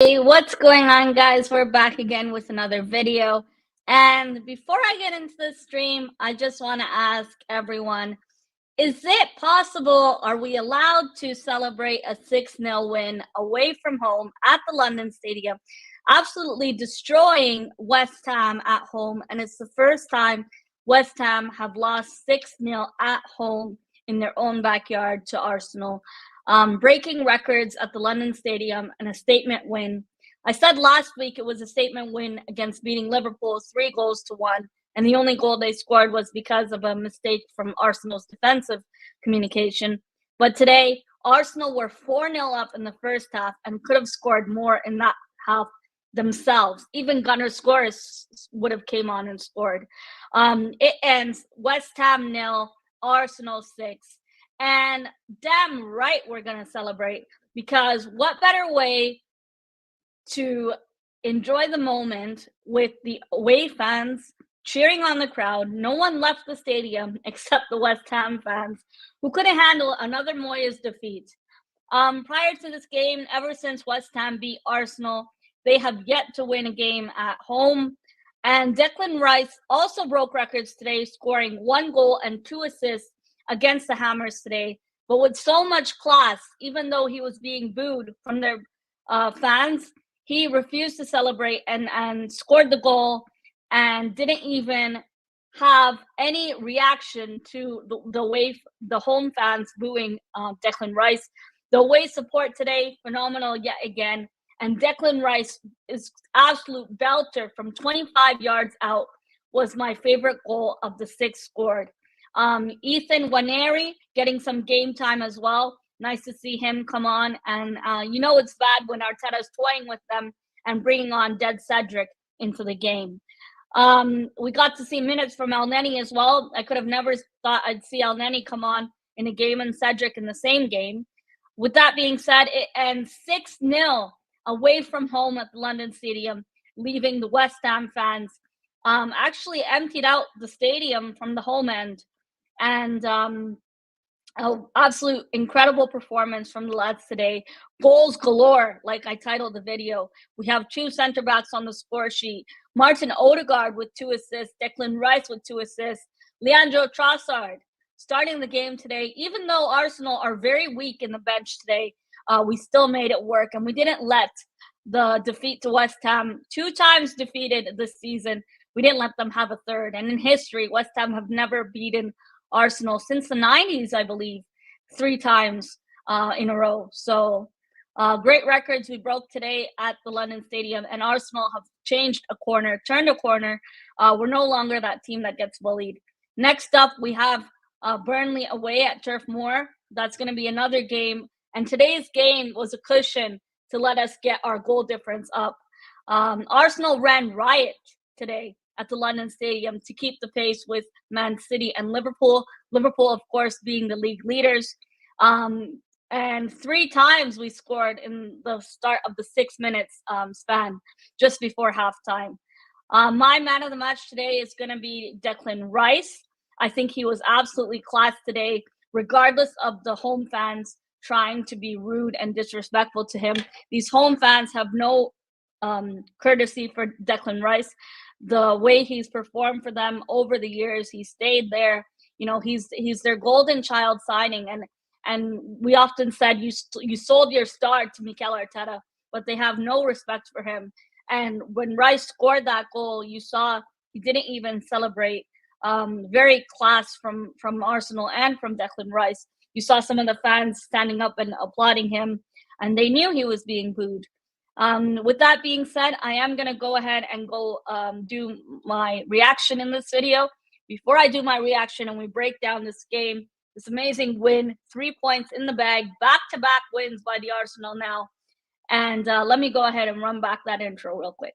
Hey, what's going on, guys? We're back again with another video. And before I get into the stream, I just want to ask everyone, is it possible, are we allowed to celebrate a 6-0 win away from home at the London Stadium, absolutely destroying West Ham at home? And it's the first time West Ham have lost 6-0 at home in their own backyard to Arsenal. Breaking records at the London Stadium and a statement win. I said last week it was a statement win against beating Liverpool 3-1, and the only goal they scored was because of a mistake from Arsenal's defensive communication. But today, Arsenal were 4-0 up in the first half and could have scored more in that half themselves. Even Gunnar Scores would have came on and scored. It ends West Ham 0, Arsenal 6. And damn right we're going to celebrate, because what better way to enjoy the moment with the away fans cheering on the crowd. No one left the stadium except the West Ham fans, who couldn't handle another Moyes defeat. Prior to this game, ever since West Ham beat Arsenal, they have yet to win a game at home. And Declan Rice also broke records today, scoring 1 goal and 2 assists against the Hammers today, but with so much class. Even though he was being booed from their fans, he refused to celebrate and scored the goal and didn't even have any reaction to the way the home fans booing Declan Rice. The away support today, phenomenal yet again. And Declan Rice is absolute belter from 25 yards out, was my favorite goal of the 6 scored. Ethan Waneri getting some game time as well. Nice to see him come on. And it's bad when Arteta's toying with them and bringing on dead Cedric into the game. We got to see minutes from Elneny as well. I could have never thought I'd see Elneny come on in a game and Cedric in the same game. With that being said, it ends 6-0 away from home at the London Stadium, leaving the West Ham fans actually emptied out the stadium from the home end. And absolute incredible performance from the lads today. Goals galore, like I titled the video. We have 2 center backs on the score sheet. Martin Odegaard with 2 assists, Declan Rice with 2 assists, Leandro Trossard starting the game today. Even though Arsenal are very weak in the bench today, we still made it work, and we didn't let the defeat to West Ham, 2 times defeated this season, we didn't let them have a third. And in history, West Ham have never beaten Arsenal since the 90s, I believe, 3 times in a row. So great records we broke today at the London Stadium, and Arsenal have turned a corner. We're no longer that team that gets bullied. Next up, we have Burnley away at Turf Moor. That's going to be another game. And today's game was a cushion to let us get our goal difference up. Arsenal ran riot today at the London Stadium to keep the pace with Man City and Liverpool. Liverpool, of course, being the league leaders. And 3 times we scored in the start of the 6 minutes span, just before halftime. My man of the match today is going to be Declan Rice. I think he was absolutely class today, regardless of the home fans trying to be rude and disrespectful to him. These home fans have no courtesy for Declan Rice. The way he's performed for them over the years, he stayed there. He's their golden child signing, and we often said you sold your star to Mikel Arteta, but they have no respect for him. And when Rice scored that goal, you saw he didn't even celebrate. Very class from Arsenal and from Declan Rice. You saw some of the fans standing up and applauding him, and they knew he was being booed. With that being said, I am going to go ahead and go do my reaction in this video. Before I do my reaction and we break down this game, this amazing win, 3 points in the bag, back-to-back wins by the Arsenal now. And let me go ahead and run back that intro real quick.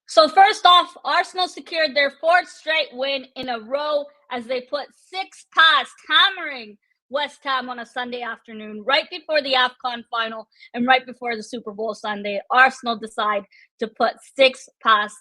So first off, Arsenal secured their 4th straight win in a row as they put 6 past, hammering West Ham on a Sunday afternoon, right before the AFCON final and right before the Super Bowl Sunday. Arsenal decide to put 6 past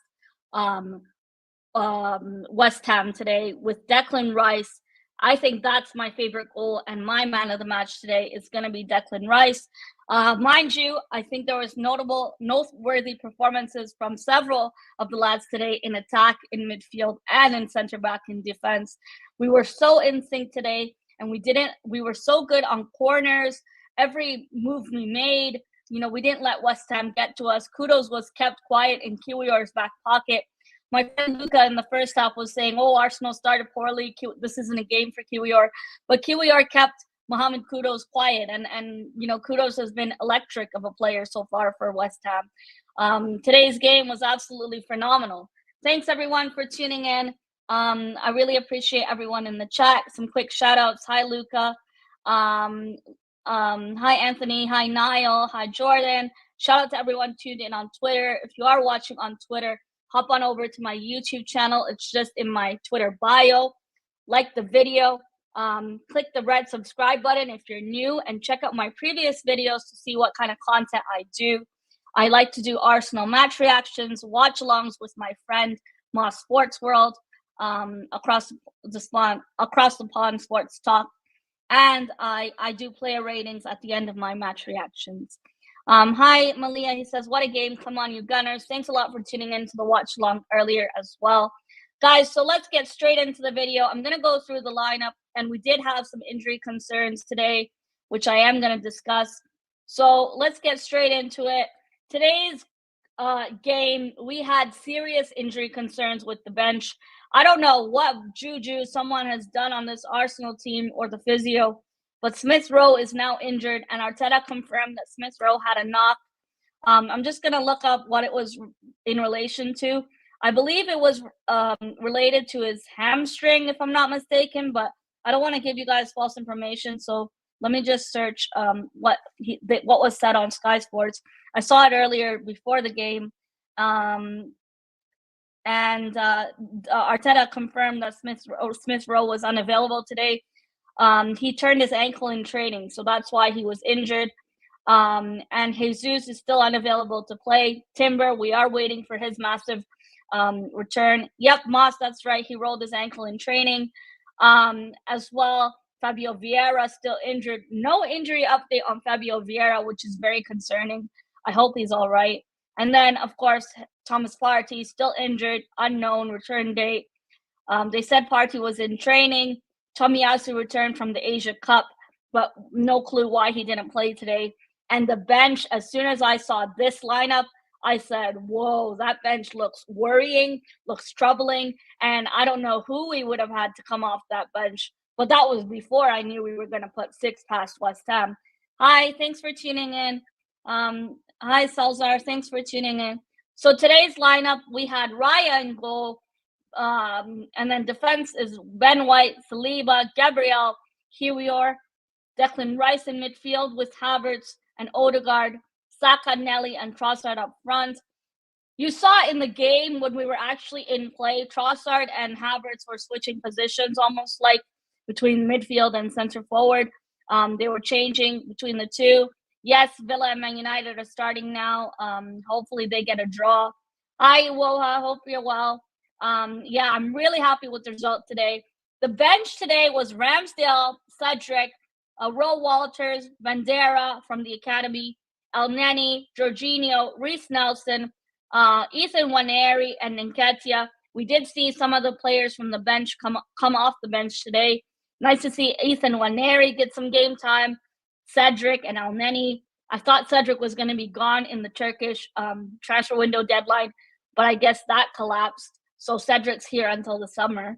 West Ham today with Declan Rice. I think that's my favorite goal, and my man of the match today is going to be Declan Rice. Mind you, I think there was noteworthy performances from several of the lads today in attack, in midfield, and in center back in defense. We were so in sync today, and we were so good on corners. Every move we made, we didn't let West Ham get to us. Kudos was kept quiet in Kiwior's back pocket. My friend Luca in the first half was saying, Arsenal started poorly. This isn't a game for Kiwior. But Kiwior kept Mohamed Kudos quiet. And Kudos has been electric of a player so far for West Ham. Today's game was absolutely phenomenal. Thanks, everyone, for tuning in. I really appreciate everyone in the chat. Some quick shout-outs. Hi, Luca. Hi, Anthony. Hi, Niall. Hi, Jordan. Shout out to everyone tuned in on Twitter. If you are watching on Twitter, hop on over to my YouTube channel. It's just in my Twitter bio. Like the video. Click the red subscribe button if you're new, and check out my previous videos to see what kind of content I do. I like to do Arsenal match reactions, watch-alongs with my friend Moss Sports World, across the pond sports talk, and I do player ratings at the end of my match reactions. Hi, Malia. He says, what a game. Come on, you Gunners. Thanks a lot for tuning in to the watch along earlier as well. Guys, so let's get straight into the video. I'm going to go through the lineup, and we did have some injury concerns today, which I am going to discuss. So let's get straight into it. Today's game, we had serious injury concerns with the bench. I don't know what juju someone has done on this Arsenal team or the physio, but Smith Rowe is now injured, and Arteta confirmed that Smith Rowe had a knock. I'm just going to look up what it was in relation to. I believe it was related to his hamstring, if I'm not mistaken, but I don't want to give you guys false information. So let me just search what was said on Sky Sports. I saw it earlier before the game, and Arteta confirmed that Smith Rowe was unavailable today. He turned his ankle in training, so that's why he was injured. And Jesus is still unavailable to play. Timber, we are waiting for his massive return. Yep, Moss, that's right. He rolled his ankle in training. As well, Fabio Vieira still injured. No injury update on Fabio Vieira, which is very concerning. I hope he's all right. And then, of course, Thomas Partey still injured, unknown return date. They said Partey was in training. Tomiyasu returned from the Asia Cup, but no clue why he didn't play today. And the bench, as soon as I saw this lineup, I said, whoa, that bench looks worrying, looks troubling, and I don't know who we would have had to come off that bench. But that was before I knew we were going to put 6 past West Ham. Hi, thanks for tuning in. Hi, Salzar, thanks for tuning in. So today's lineup, we had Raya in goal, and then defense is Ben White, Saliba, Gabriel, Kiwior, Declan Rice in midfield with Havertz and Odegaard, Saka, Nelly, and Trossard up front. You saw in the game when we were actually in play, Trossard and Havertz were switching positions almost like between midfield and center forward. They were changing between the two. Yes, Villa and Man United are starting now. Hopefully they get a draw. Hi, Woha. Hope you're well. Yeah, I'm really happy with the result today. The bench today was Ramsdale, Cedric, Ro Walters, Bandera from the academy, El Neni, Jorginho, Reece Nelson, Ethan Waneri, and Nketiah. We did see some of the players from the bench come off the bench today. Nice to see Ethan Waneri get some game time, Cedric and El Neni. I thought Cedric was going to be gone in the Turkish transfer window deadline, but I guess that collapsed. So Cedric's here until the summer.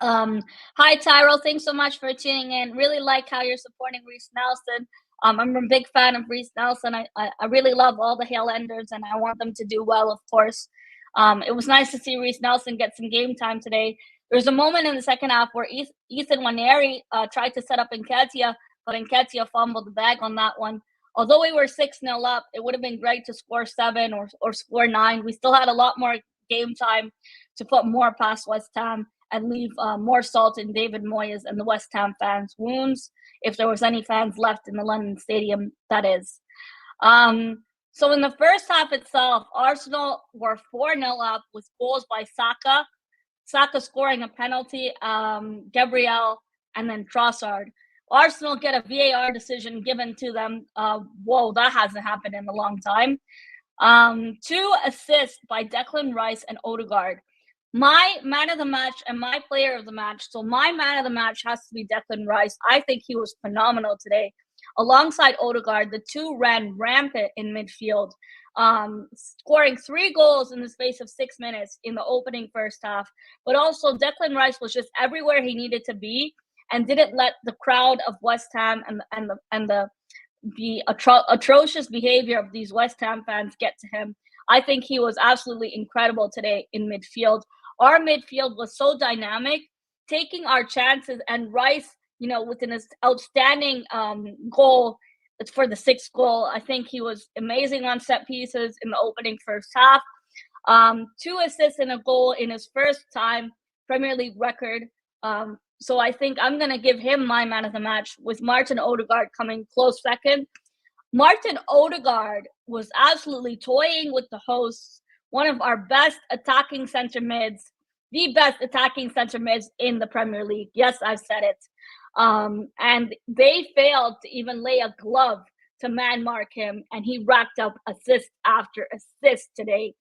Hi, Tyrell. Thanks so much for tuning in. Really like how you're supporting Reece Nelson. I'm a big fan of Reece Nelson. I really love all the Highlanders, and I want them to do well, of course. It was nice to see Reece Nelson get some game time today. There was a moment in the second half where Ethan Waneri tried to set up Nketiah, but Nketiah fumbled the bag on that one. Although we were 6-0 up, it would have been great to score 7 or score 9. We still had a lot more game time to put more past West Ham. and leave more salt in David Moyes and the West Ham fans' wounds, if there was any fans left in the London Stadium, that is. So in the first half itself, Arsenal were 4-0 up with goals by Saka. Saka scoring a penalty, Gabriel, and then Trossard. Arsenal get a VAR decision given to them. Whoa, that hasn't happened in a long time. 2 assists by Declan Rice and Odegaard. My man of the match and my player of the match. So my man of the match has to be Declan Rice. I think he was phenomenal today. Alongside Odegaard, the two ran rampant in midfield, scoring 3 goals in the space of 6 minutes in the opening first half. But also Declan Rice was just everywhere he needed to be and didn't let the crowd of West Ham and the atrocious behavior of these West Ham fans get to him. I think he was absolutely incredible today in midfield. Our midfield was so dynamic, taking our chances, and Rice, with an outstanding goal for the 6th goal. I think he was amazing on set pieces in the opening first half. 2 assists and a goal in his first time Premier League record. So I think I'm going to give him my man of the match, with Martin Odegaard coming close second. Martin Odegaard was absolutely toying with the hosts, one of our best attacking center mids, the best attacking center mids in the Premier League. Yes, I've said it. And they failed to even lay a glove to man mark him, and he racked up assist after assist today.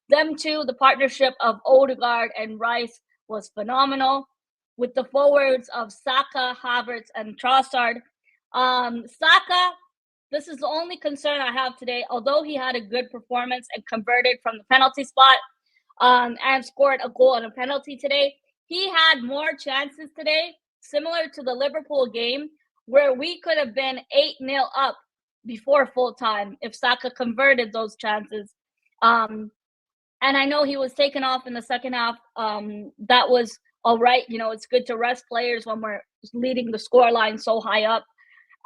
Them two, the partnership of Odegaard and Rice was phenomenal, with the forwards of Saka, Havertz, and Trossard. Saka, this is the only concern I have today. Although he had a good performance and converted from the penalty spot and scored a goal and a penalty today, he had more chances today, similar to the Liverpool game, where we could have been 8-0 up before full time if Saka converted those chances. And I know he was taken off in the second half. That was all right. It's good to rest players when we're leading the scoreline so high up.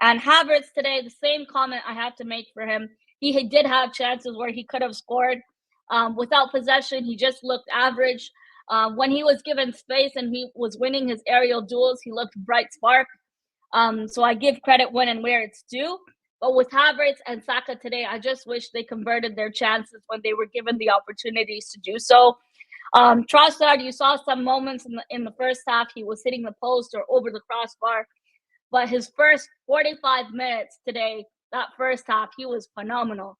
And Havertz today, the same comment I have to make for him. He did have chances where he could have scored. Without possession, he just looked average. When he was given space and he was winning his aerial duels, he looked bright spark. So I give credit when and where it's due. But with Havertz and Saka today, I just wish they converted their chances when they were given the opportunities to do so. Trossard, you saw some moments in the first half. He was hitting the post or over the crossbar. But his first 45 minutes today, that first half, he was phenomenal.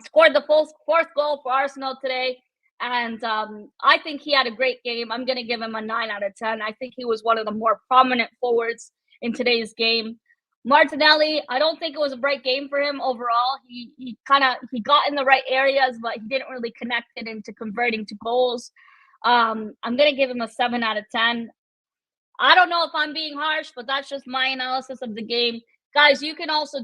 Scored the 4th goal for Arsenal today. And I think he had a great game. I'm going to give him a 9 out of 10. I think he was one of the more prominent forwards in today's game. Martinelli, I don't think it was a great game for him overall. He got in the right areas, but he didn't really connect it into converting to goals. I'm going to give him a 7 out of 10. I don't know if I'm being harsh, but that's just my analysis of the game. Guys, you can also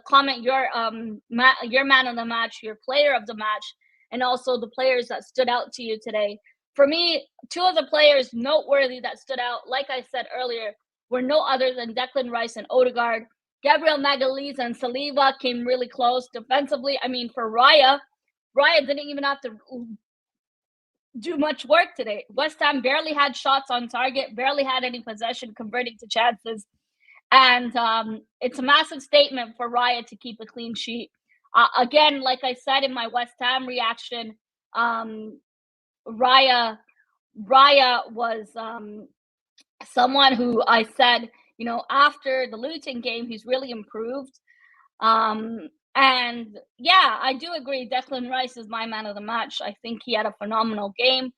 comment your man of the match, your player of the match, and also the players that stood out to you today. For me, 2 of the players noteworthy that stood out, like I said earlier, were no other than Declan Rice and Odegaard. Gabriel Magalhaes and Saliba came really close defensively. I mean, for Raya didn't even have to do much work today. West Ham barely had shots on target, barely had any possession, converting to chances. And it's a massive statement for Raya to keep a clean sheet. Again, like I said in my West Ham reaction, Raya was someone who I said, after the Luton game, he's really improved. And yeah, I do agree. Declan Rice is my man of the match. I think he had a phenomenal game.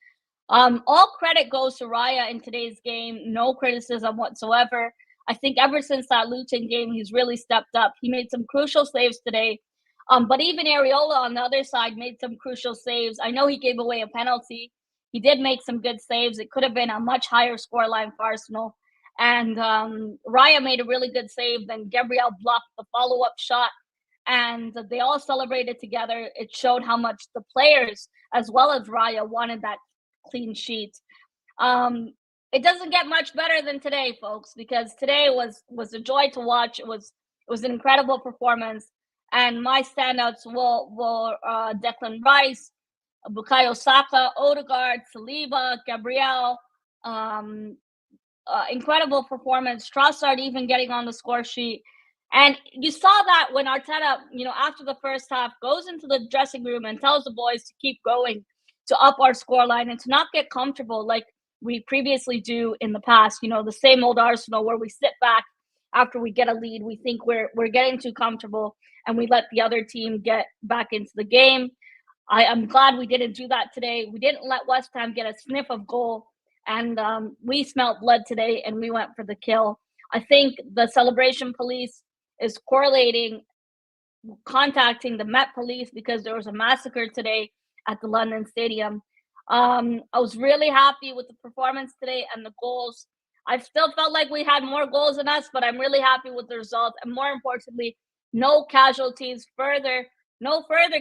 All credit goes to Raya in today's game. No criticism whatsoever. I think ever since that Luton game, he's really stepped up. He made some crucial saves today. But even Areola on the other side made some crucial saves. I know he gave away a penalty. He did make some good saves. It could have been a much higher scoreline for Arsenal. And Raya made a really good save. Then Gabriel blocked the follow-up shot. And they all celebrated together. It showed how much the players, as well as Raya, wanted that clean sheet. It doesn't get much better than today, folks, because today was a joy to watch. It was an incredible performance. And my standouts were Declan Rice, Bukayo Saka, Odegaard, Saliba, Gabriel, incredible performance. Trossard even getting on the score sheet. And you saw that when Arteta, after the first half, goes into the dressing room and tells the boys to keep going, to up our scoreline and to not get comfortable like we previously do in the past. The same old Arsenal where we sit back after we get a lead. We think we're getting too comfortable and we let the other team get back into the game. I'm glad we didn't do that today. We didn't let West Ham get a sniff of goal. And we smelled blood today and we went for the kill. I think the celebration police is contacting the Met Police because there was a massacre today at the London Stadium. I was really happy with the performance today and the goals. I still felt like we had more goals than us, but I'm really happy with the result. And more importantly, no further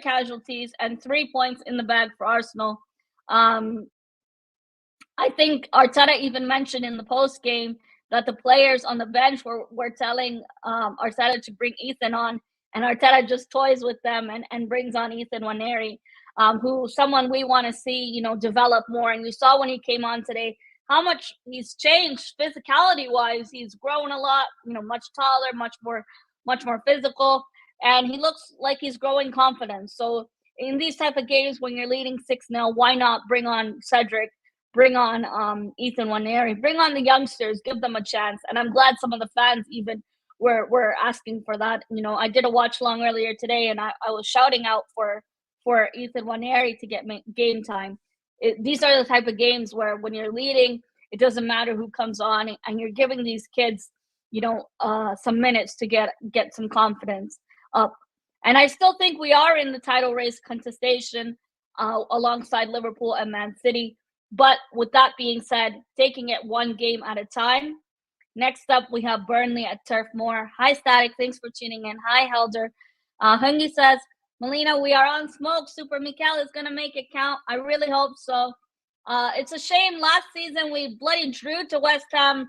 casualties, and 3 points in the bag for Arsenal. I think Arteta even mentioned in the post game that the players on the bench were telling Arteta to bring Ethan on, and Arteta just toys with them and brings on Ethan Nwaneri, someone we want to see, develop more. And you saw when he came on today how much he's changed physicality-wise. He's grown a lot, much taller, much more physical, and he looks like he's growing confidence. So in these type of games when you're leading 6-0, why not bring on Cedric? Bring on Ethan Nwaneri, bring on the youngsters, give them a chance. And I'm glad some of the fans even were asking for that. I did a watch long earlier today, and I was shouting out for Ethan Nwaneri to get game time. These are the type of games where when you're leading, it doesn't matter who comes on, and you're giving these kids, some minutes to get some confidence up. And I still think we are in the title race contestation alongside Liverpool and Man City. But with that being said, taking it one game at a time. Next up, we have Burnley at Turf Moor. Hi, Static. Thanks for tuning in. Hi, Helder. Hungy says, Melina, we are on smoke. Super Mikel is going to make it count. I really hope so. It's a shame. Last season, we bloody drew to West Ham.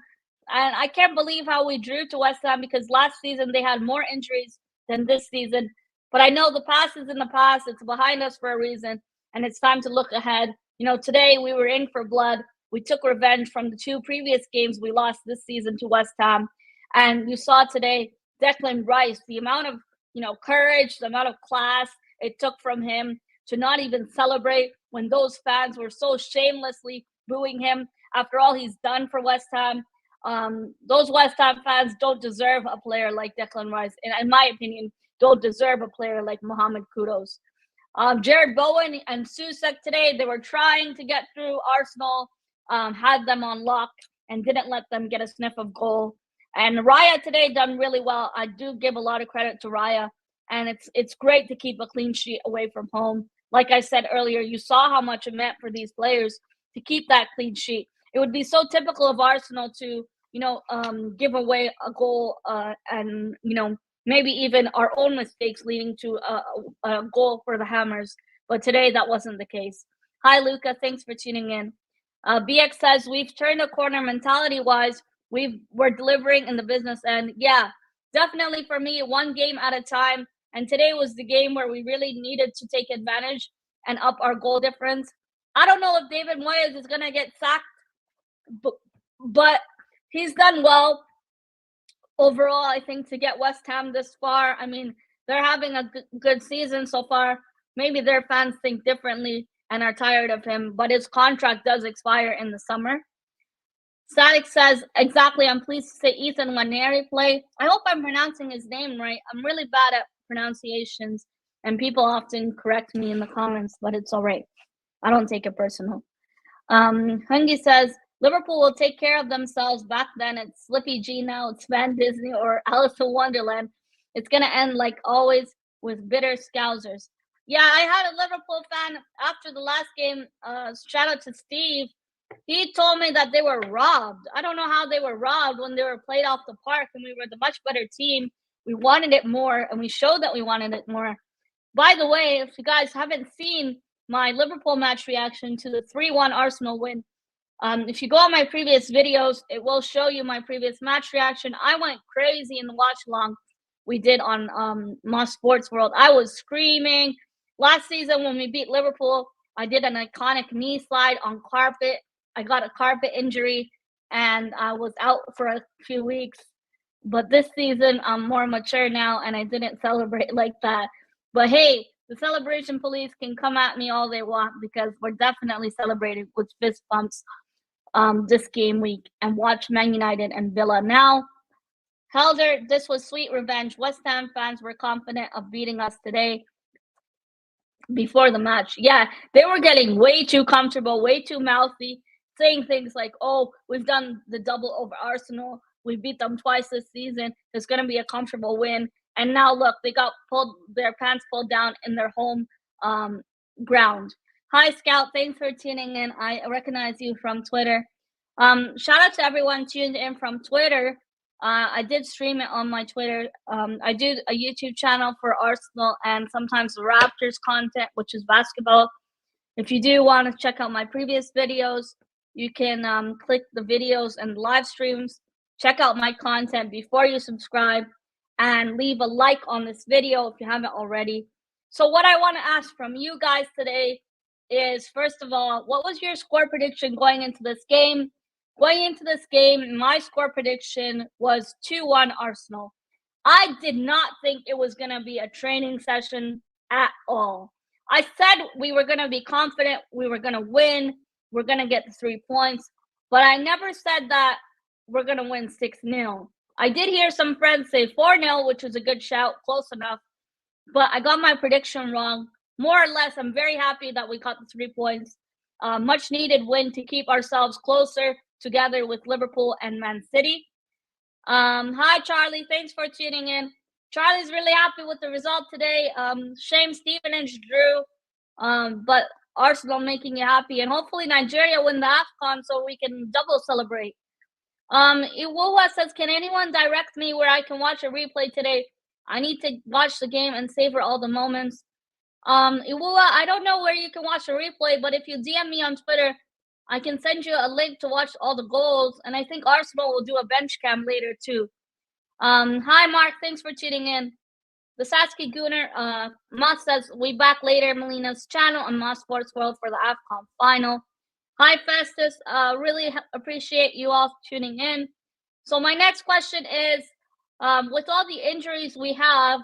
And I can't believe how we drew to West Ham because last season they had more injuries than this season. But I know the past is in the past. It's behind us for a reason. And it's time to look ahead. Today we were in for blood. We took revenge from the 2 previous games we lost this season to West Ham. And you saw today Declan Rice, the amount of, courage, the amount of class it took from him to not even celebrate when those fans were so shamelessly booing him after all he's done for West Ham. Those West Ham fans don't deserve a player like Declan Rice. And in my opinion, don't deserve a player like Mohamed Kudus. Jared Bowen and Susak today, they were trying to get through Arsenal, had them on lock and didn't let them get a sniff of goal. And Raya today done really well. I do give a lot of credit to Raya, and it's great to keep a clean sheet away from home. Like I said earlier, you saw how much it meant for these players to keep that clean sheet. It would be so typical of Arsenal to, give away a goal and, maybe even our own mistakes leading to a goal for the Hammers. But today that wasn't the case. Hi, Luca. Thanks for tuning in. BX says, we've turned a corner mentality-wise. We're delivering in the business end. Yeah, definitely for me, one game at a time. And today was the game where we really needed to take advantage and up our goal difference. I don't know if David Moyes is going to get sacked, but he's done well. Overall, I think to get West Ham this far, I mean, they're having a good season so far. Maybe their fans think differently and are tired of him, but his contract does expire in the summer. Static says, exactly, I'm pleased to say Ethan Nwaneri play. I hope I'm pronouncing his name right. I'm really bad at pronunciations, and people often correct me in the comments, but it's all right. I don't take it personal. Hungy says, Liverpool will take care of themselves. Back then, it's Slippy G. Now it's Van Disney or Alice in Wonderland. It's going to end like always with bitter Scousers. Yeah, I had a Liverpool fan after the last game. Shout out to Steve. He told me that they were robbed. I don't know how they were robbed when they were played off the park and we were the much better team. We wanted it more, and we showed that we wanted it more. By the way, if you guys haven't seen my Liverpool match reaction to the 3-1 Arsenal win, if you go on my previous videos, it will show you my previous match reaction. I went crazy in the watch along we did on Moss Sports World. I was screaming. Last season when we beat Liverpool, I did an iconic knee slide on carpet. I got a carpet injury and I was out for a few weeks. But this season, I'm more mature now and I didn't celebrate like that. But hey, the celebration police can come at me all they want because we're definitely celebrating with fist bumps this game week. And watch Man United and Villa now. Helder, this was sweet revenge. West Ham fans were confident of beating us today before the match. Yeah, they were getting way too comfortable, way too mouthy, saying things like, oh, we've done the double over Arsenal. We beat them twice this season. It's going to be a comfortable win. And now look, they got their pants pulled down in their home ground. Hi, Scout. Thanks for tuning in. I recognize you from Twitter. Shout out to everyone tuned in from Twitter. I did stream it on my Twitter. I do a YouTube channel for Arsenal and sometimes the Raptors content, which is basketball. If you do want to check out my previous videos, you can click the videos and live streams. Check out my content before you subscribe and leave a like on this video if you haven't already. So what I want to ask from you guys today is, first of all, what was your score prediction going into this game? Going into this game, my score prediction was 2-1 Arsenal. I did not think it was going to be a training session at all. I said we were going to be confident, we were going to win, we're going to get the 3 points, but I never said that we're going to win 6-0. I did hear some friends say 4-0, which was a good shout, close enough, but I got my prediction wrong. More or less, I'm very happy that we got the 3 points. Much needed win to keep ourselves closer together with Liverpool and Man City. Hi, Charlie. Thanks for tuning in. Charlie's really happy with the result today. Shame Stevenage drew, but Arsenal making you happy. And hopefully Nigeria win the AFCON so we can double celebrate. Iwuwa says, can anyone direct me where I can watch a replay today? I need to watch the game and savor all the moments. Iwuwa, I don't know where you can watch a replay, but if you DM me on Twitter, I can send you a link to watch all the goals, and I think Arsenal will do a bench cam later too. Hi, Mark. Thanks for tuning in. The Sasuke Gooner, Moss says, we back later, Melina's channel on Moss Sports World for the AFCON final. Hi, Festus. Really appreciate you all tuning in. So my next question is, with all the injuries we have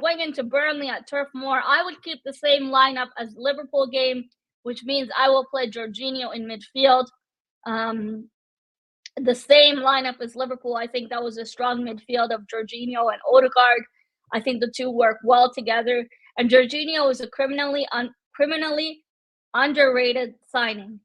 going into Burnley at Turf Moor, I would keep the same lineup as the Liverpool game, which means I will play Jorginho in midfield. The same lineup as Liverpool. I think that was a strong midfield of Jorginho and Odegaard. I think the two work well together. And Jorginho is a criminally underrated signing.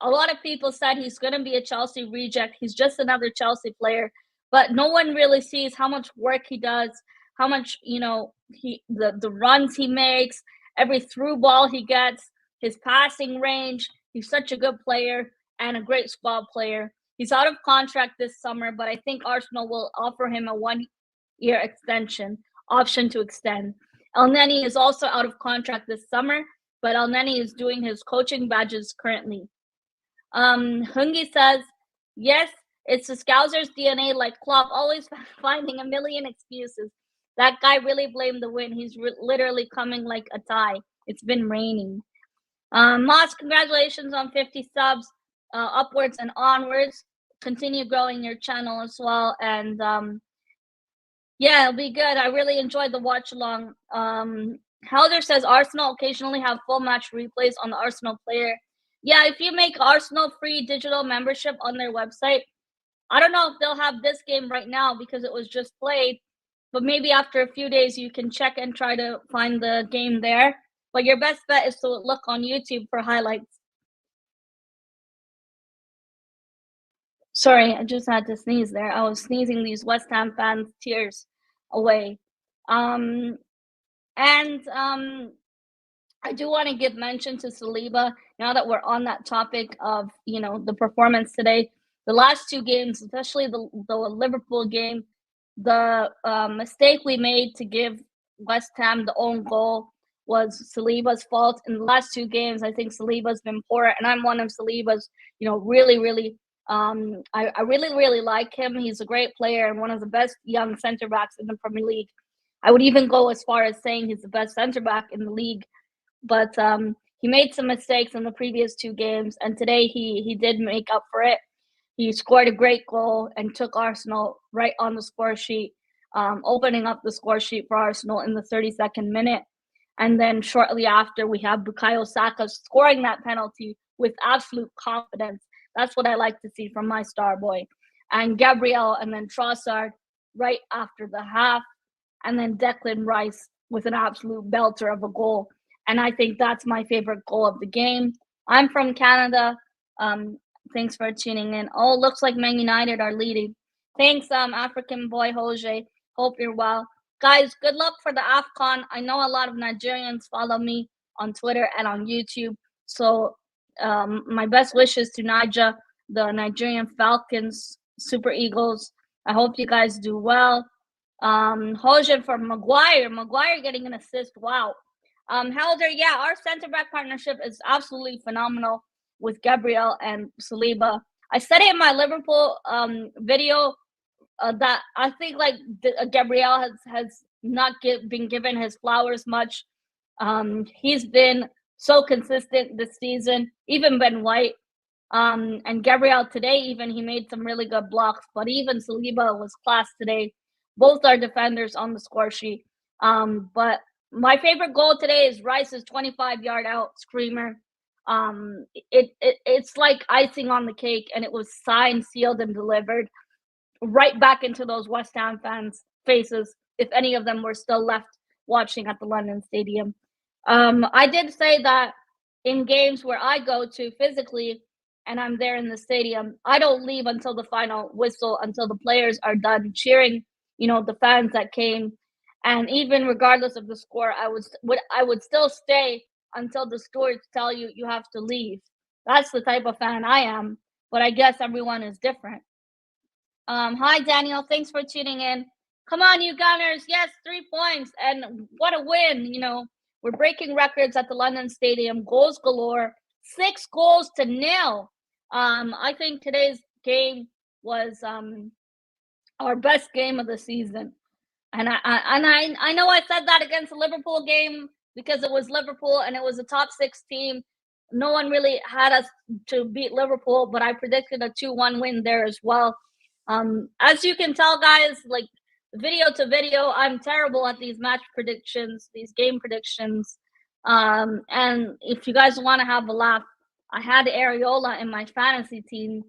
A lot of people said he's going to be a Chelsea reject. He's just another Chelsea player. But no one really sees how much work he does, how much, the runs he makes, every through ball he gets, his passing range. He's such a good player and a great squad player. He's out of contract this summer, but I think Arsenal will offer him a 1-year extension, option to extend. Elneny is also out of contract this summer, but Elneny is doing his coaching badges currently. Hungi says, yes, it's the Scousers' DNA, like Klopp, always finding a million excuses. That guy really blamed the win. He's literally coming like a tie. It's been raining. Moss, congratulations on 50 subs, upwards and onwards. Continue growing your channel as well. And yeah, it'll be good. I really enjoyed the watch along. Helder says Arsenal occasionally have full match replays on the Arsenal player. Yeah, if you make Arsenal free digital membership on their website, I don't know if they'll have this game right now because it was just played, but maybe after a few days you can check and try to find the game there. But your best bet is to look on YouTube for highlights. Sorry, I just had to sneeze there. I was sneezing these West Ham fans' tears away. I do want to give mention to Saliba now that we're on that topic of, the performance today. The last two games, especially the Liverpool game, the mistake we made to give West Ham the own goal was Saliba's fault. In the last two games, I think Saliba's been poor, and I'm one of Saliba's, really, really, I really, really like him. He's a great player and one of the best young center backs in the Premier League. I would even go as far as saying he's the best center back in the league. But He made some mistakes in the previous 2 games, and today he did make up for it. He scored a great goal and took Arsenal right on the score sheet, opening up the score sheet for Arsenal in the 32nd minute. And then shortly after, we have Bukayo Saka scoring that penalty with absolute confidence. That's what I like to see from my star boy. And Gabriel and then Trossard right after the half. And then Declan Rice with an absolute belter of a goal. And I think that's my favorite goal of the game. I'm from Canada. Thanks for tuning in. Oh, looks like Man United are leading. Thanks, African boy Jose. Hope you're well. Guys, good luck for the AFCON. I know a lot of Nigerians follow me on Twitter and on YouTube. So my best wishes to Niger, the Nigerian Falcons, Super Eagles. I hope you guys do well. Hoja for Maguire. Maguire getting an assist. Wow. Helder, yeah, our center back partnership is absolutely phenomenal with Gabriel and Saliba. I said it in my Liverpool video that I think like Gabriel has not been given his flowers much. He's been so consistent this season, even Ben White. And Gabriel today, even he made some really good blocks, but even Saliba was class today. Both are defenders on the score sheet. But my favorite goal today is Rice's 25-yard out screamer. It's like icing on the cake, and it was signed, sealed, and delivered right back into those West Ham fans' faces, if any of them were still left watching at the London Stadium. I did say that in games where I go to physically and I'm there in the stadium, I don't leave until the final whistle, until the players are done cheering, the fans that came. And even regardless of the score, I would still stay until the stewards tell you have to leave. That's the type of fan I am, but I guess everyone is different. Hi, Daniel. Thanks for tuning in. Come on, you Gunners. Yes, 3 points. And what a win. We're breaking records at the London Stadium. Goals galore. 6 goals to 0. I think today's game was our best game of the season. And I know I said that against the Liverpool game because it was Liverpool and it was a top 6 team. No one really had us to beat Liverpool, but I predicted a 2-1 win there as well. As you can tell, guys, like video to video, I'm terrible at these match predictions, these game predictions. And if you guys want to have a laugh, I had Areola in my fantasy team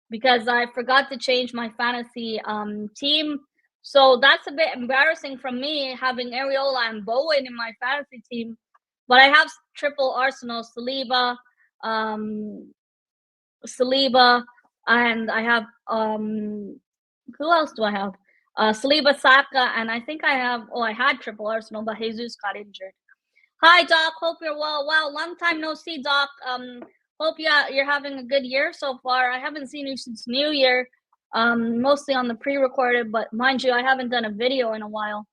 because I forgot to change my fantasy team. So that's a bit embarrassing from me having Areola and Bowen in my fantasy team. But I have triple Arsenal, Saliba, and I have who else do I have? Saliba, Saka, and I think I had triple Arsenal, but Jesus got injured. Hi, Doc. Hope you're well. Wow, long time no see, Doc. Hope you're having a good year so far. I haven't seen you since New Year, mostly on the pre-recorded, but mind you, I haven't done a video in a while.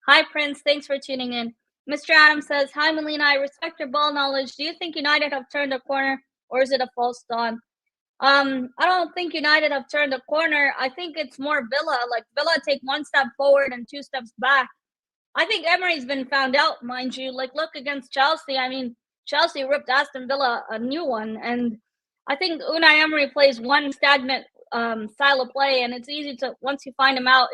Hi, Prince. Thanks for tuning in. Mr. Adams says, hi, Melina. I respect your ball knowledge. Do you think United have turned a corner, or is it a false dawn? I don't think United have turned a corner. I think it's more Villa. Like Villa take 1 step forward and 2 steps back. I think Emery's been found out, mind you. Like, look against Chelsea. I mean, Chelsea ripped Aston Villa a new one. And I think Unai Emery plays one stagnant style of play. And it's easy to, once you find him out,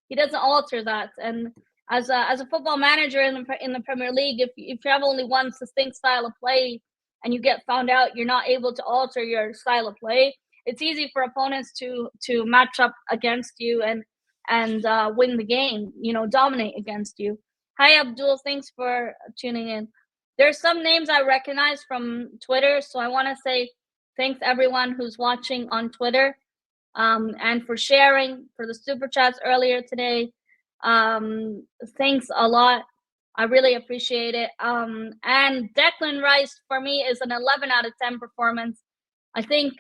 he doesn't alter that. And as a football manager in the Premier League, if you have only one distinct style of play and you get found out, you're not able to alter your style of play, it's easy for opponents to match up against you and win the game, dominate against you. Hi, Abdul. Thanks for tuning in. There's some names I recognize from Twitter, so I want to say thanks everyone who's watching on Twitter and for sharing, for the super chats earlier today. Thanks a lot. I really appreciate it. And Declan Rice, for me, is an 11 out of 10 performance. I think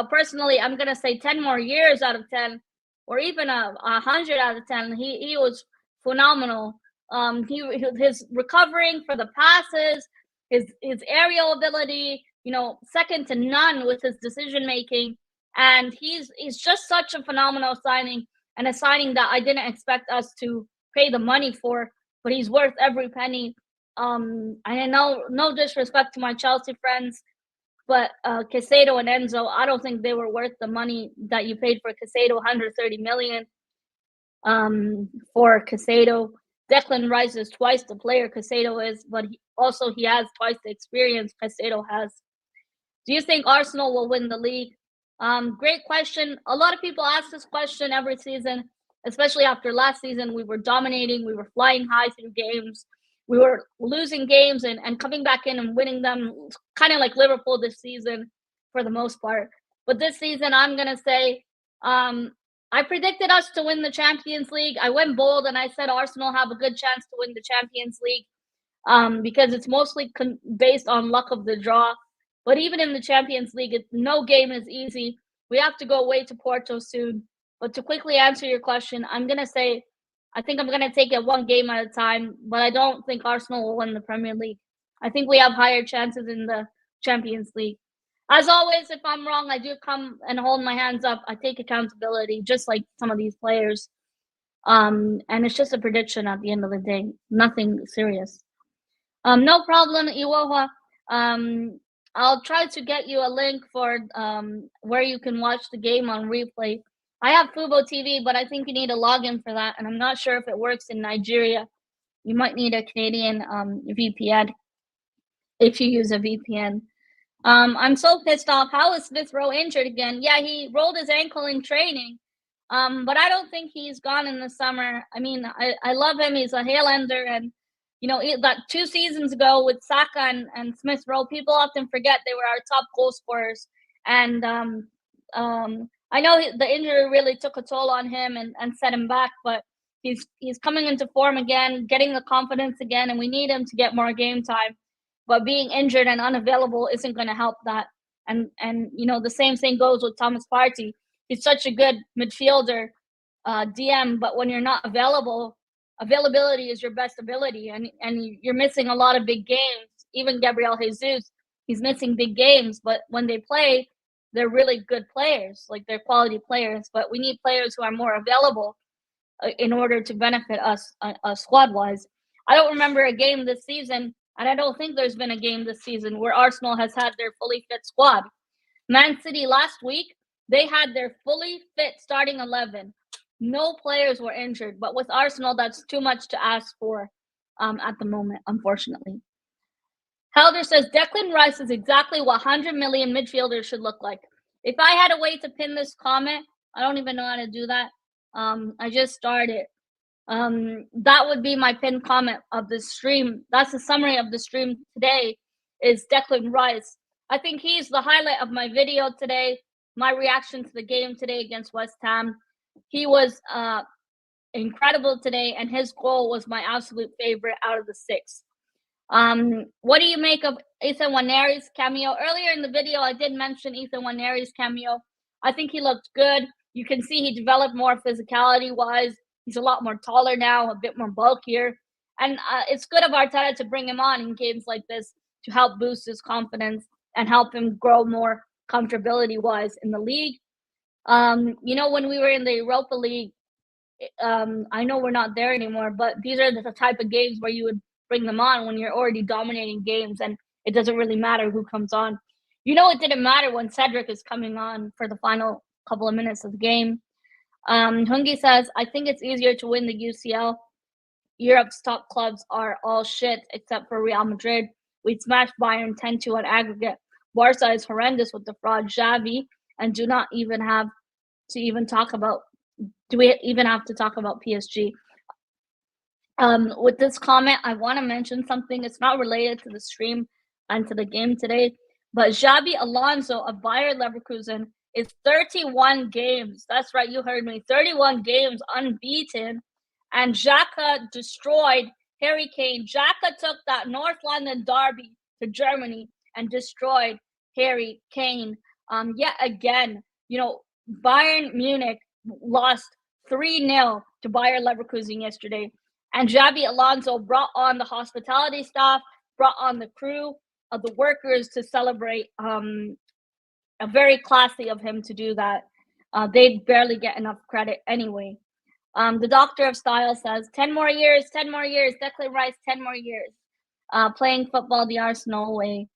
personally, I'm going to say 10 more years out of 10, or even 100 out of 10. He was phenomenal. His recovering for the passes, his aerial ability, second to none with his decision making. And he's just such a phenomenal signing, and a signing that I didn't expect us to pay the money for, but he's worth every penny. I know, no disrespect to my Chelsea friends, but Caicedo and Enzo, I don't think they were worth the money that you paid for Caicedo, 130 million for Caicedo. Declan Rice is twice the player Caicedo is, but he has twice the experience Caicedo has. Do you think Arsenal will win the league? Great question. A lot of people ask this question every season, especially after last season. We were dominating. We were flying high through games. We were losing games and coming back in and winning them, kind of like Liverpool this season for the most part. But this season, I'm going to say I predicted us to win the Champions League. I went bold and I said Arsenal have a good chance to win the Champions League because it's mostly based on luck of the draw. But even in the Champions League, no game is easy. We have to go away to Porto soon. But to quickly answer your question, I'm going to say I think I'm going to take it one game at a time, but I don't think Arsenal will win the Premier League. I think we have higher chances in the Champions League. As always, if I'm wrong, I do come and hold my hands up. I take accountability, just like some of these players. And it's just a prediction at the end of the day. Nothing serious. No problem, Iwoha. I'll try to get you a link for where you can watch the game on replay. I have Fubo TV, but I think you need a login for that, and I'm not sure if it works in Nigeria. You might need a Canadian VPN if you use a VPN. I'm so pissed off. How is Smith Rowe injured again? Yeah, he rolled his ankle in training, but I don't think he's gone in the summer. I mean, I love him. He's a Highlander, and that 2 seasons ago with Saka and Smith Rowe, people often forget they were our top goal scorers. And I know the injury really took a toll on him and set him back, but he's coming into form again, getting the confidence again, and we need him to get more game time. But being injured and unavailable isn't going to help that. And the same thing goes with Thomas Partey. He's such a good midfielder, DM, but when you're not available, availability is your best ability, and you're missing a lot of big games. Even Gabriel Jesus, he's missing big games, but when they play, they're really good players, like they're quality players. But we need players who are more available in order to benefit us squad-wise. I don't remember a game this season, and I don't think there's been a game this season where Arsenal has had their fully fit squad. Man City last week, they had their fully fit starting 11. No players were injured, but with Arsenal, that's too much to ask for at the moment, unfortunately. Helder says, Declan Rice is exactly what 100 million midfielders should look like. If I had a way to pin this comment, I don't even know how to do that. I just started. That would be my pinned comment of the stream. That's the summary of the stream today, is Declan Rice. I think he's the highlight of my video today, my reaction to the game today against West Ham. He was incredible today, and his goal was my absolute favorite out of the 6. What do you make of Ethan Nwaneri's cameo? Earlier in the video, I did mention Ethan Nwaneri's cameo. I think he looked good. You can see he developed more physicality-wise. He's a lot more taller now, a bit more bulkier. And it's good of Arteta to bring him on in games like this to help boost his confidence and help him grow more comfortability-wise in the league. When we were in the Europa League, I know we're not there anymore, but these are the type of games where you would bring them on when you're already dominating games and it doesn't really matter who comes on. It didn't matter when Cedric is coming on for the final couple of minutes of the game. Hungi says, I think it's easier to win the UCL. Europe's top clubs are all shit except for Real Madrid. We smashed Bayern 10-2 on aggregate. Barca is horrendous with the fraud Xavi, and do we even have to talk about PSG? With this comment, I want to mention something. It's not related to the stream and to the game today, but Xabi Alonso of Bayer Leverkusen is 31 games. That's right, you heard me. 31 games unbeaten, and Xhaka destroyed Harry Kane. Xhaka took that North London derby to Germany and destroyed Harry Kane. Yet again, Bayern Munich lost 3-0 to Bayer Leverkusen yesterday. And Xabi Alonso brought on the hospitality staff, brought on the crew of the workers to celebrate. Very classy of him to do that. They barely get enough credit anyway. The Doctor of Style says, 10 more years, Declan Rice, 10 more years. playing football the Arsenal way.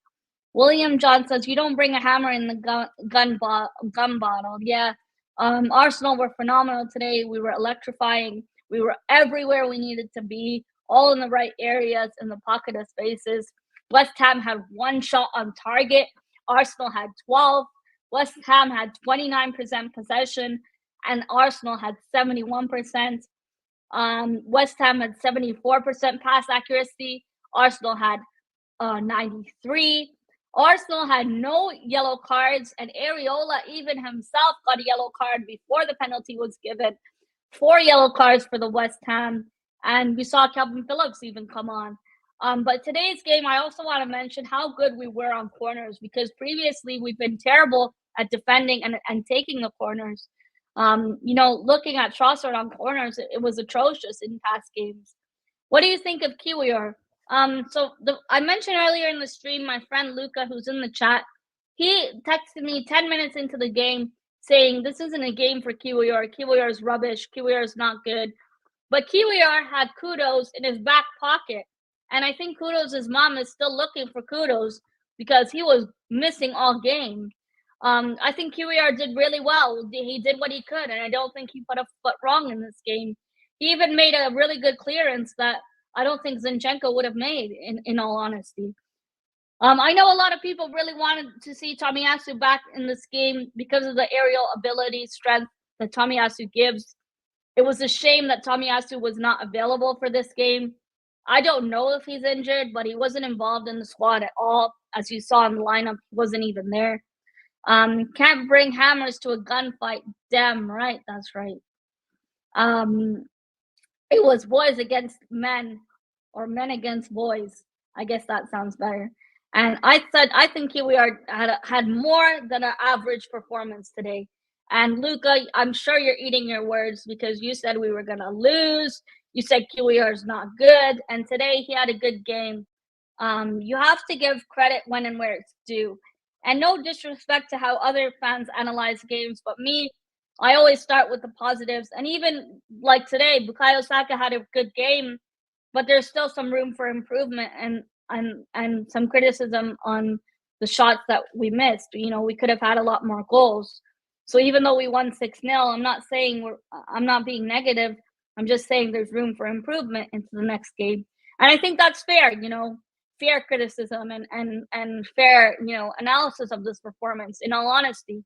William John says, you don't bring a hammer in the gun bottle. Yeah, Arsenal were phenomenal today. We were electrifying. We were everywhere we needed to be, all in the right areas, in the pocket of spaces. West Ham had 1 shot on target. Arsenal had 12. West Ham had 29% possession, and Arsenal had 71%. West Ham had 74% pass accuracy. Arsenal had 93. Arsenal had no yellow cards, and Areola even himself got a yellow card before the penalty was given. 4 yellow cards for the West Ham, and we saw Calvin Phillips even come on. But today's game, I also want to mention how good we were on corners, because previously we've been terrible at defending and taking the corners. Looking at Trossard on corners, it was atrocious in past games. What do you think of Kiwior? I mentioned earlier in the stream, my friend Luca, who's in the chat, he texted me 10 minutes into the game saying, this isn't a game for Kiwior. Kiwior is rubbish. Kiwior is not good. But Kiwior had Kudos in his back pocket. And I think Kudos' mom is still looking for Kudos because he was missing all game. I think Kiwior did really well. He did what he could, and I don't think he put a foot wrong in this game. He even made a really good clearance that I don't think Zinchenko would have made, in all honesty. I know a lot of people really wanted to see Tomiyasu back in this game because of the aerial ability, strength that Tomiyasu gives. It was a shame that Tomiyasu was not available for this game. I don't know if he's injured, but he wasn't involved in the squad at all. As you saw in the lineup, he wasn't even there. Can't bring hammers to a gunfight. Damn right, that's right. It was boys against men, or men against boys. I guess that sounds better. And I think Kiwi had more than an average performance today. And Luca, I'm sure you're eating your words because you said we were gonna lose. You said Kiwior is not good, and today he had a good game. You have to give credit when and where it's due. And no disrespect to how other fans analyze games, but me, I always start with the positives. And even like today, Bukayo Saka had a good game, but there's still some room for improvement and some criticism on the shots that we missed. We could have had a lot more goals. So even though we won 6-0, I'm not being negative. I'm just saying there's room for improvement into the next game. And I think that's fair, fair criticism and fair, analysis of this performance, in all honesty.